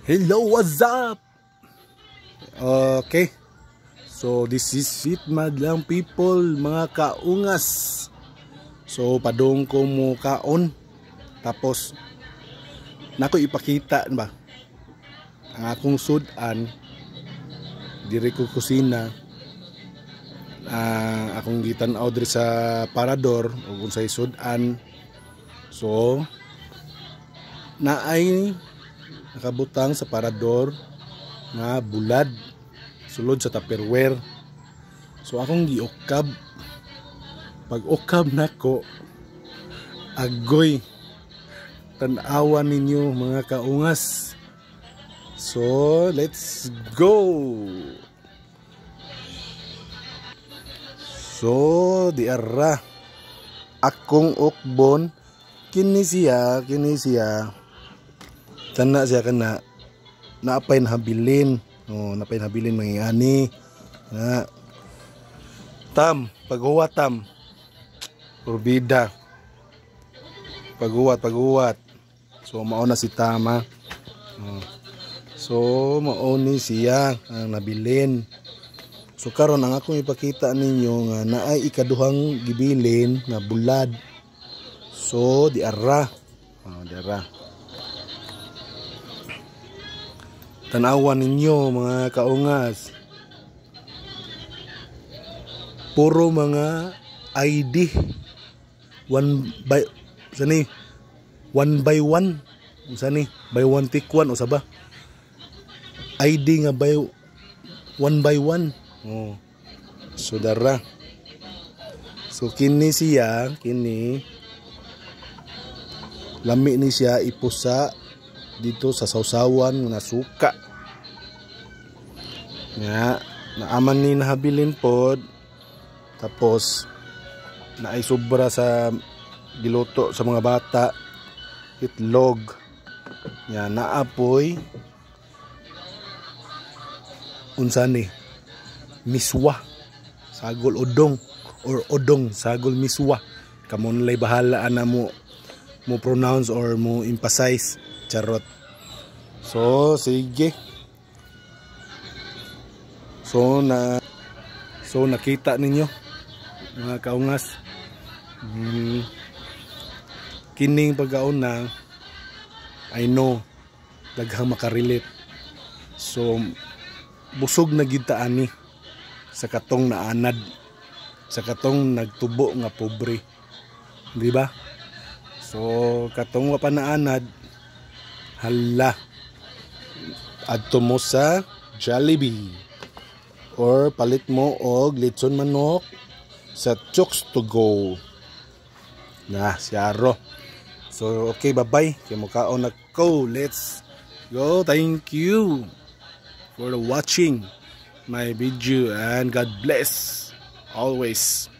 Hello, what's up? Okay. So this is it madlang people, mga kaungas. So padung ko mo kaon. Tapos nako ipakita ba ang akong sudan diri ko kusina. Akong gitan-aw diri sa parador ug unsay sudan. So naay nakabutang sa parador nga bulad sulod sa tupperware. So akong giukab. Pag ukab nako, agoy, tan-awan ninyo mga kaungas. So let's go. So diara akong ukbon kini siya tana siya kana naapay nahabilin. Napay nahabilin mangiani na tam paghuwat tam urbida paghuwat. So mao na si tama. So mao ni siya ang nabilin. So karon ang akong ipakita ninyo nga naay ikaduhang gibilin na bulad. So diara tanawan ninyo mga kaungas. Puro mga ID. One by one. Sani? By one take one. O saba? ID nga by one. So dara. So kini siya. Lami ni siya ipusa dito sa sausawan na suka. Nga, naaman ni nahabilin pod. Tapos naay sobra sa giluto sa mga bata, itlog. Nga naapoy unsa ni? Miswa. Sagol odong or odong sagol miswa. Kamon lay bahala ana mo pronounce or mo emphasize. Charot. So sige. So nakita ninyo mga kaungas. Kining pagkaon na I know daghang makarelate. So busog na gid ta ani sa katong naanad, sa katong nagtubo nga pobre. Di ba? So katong wa pa naanad, hala adto mo sa Jollibee or palit mo og lechon manok sa Chooks to go na siyaro. So okay, bye-bye kay mukaon ako. Let's go. Thank you for watching my video and God bless always.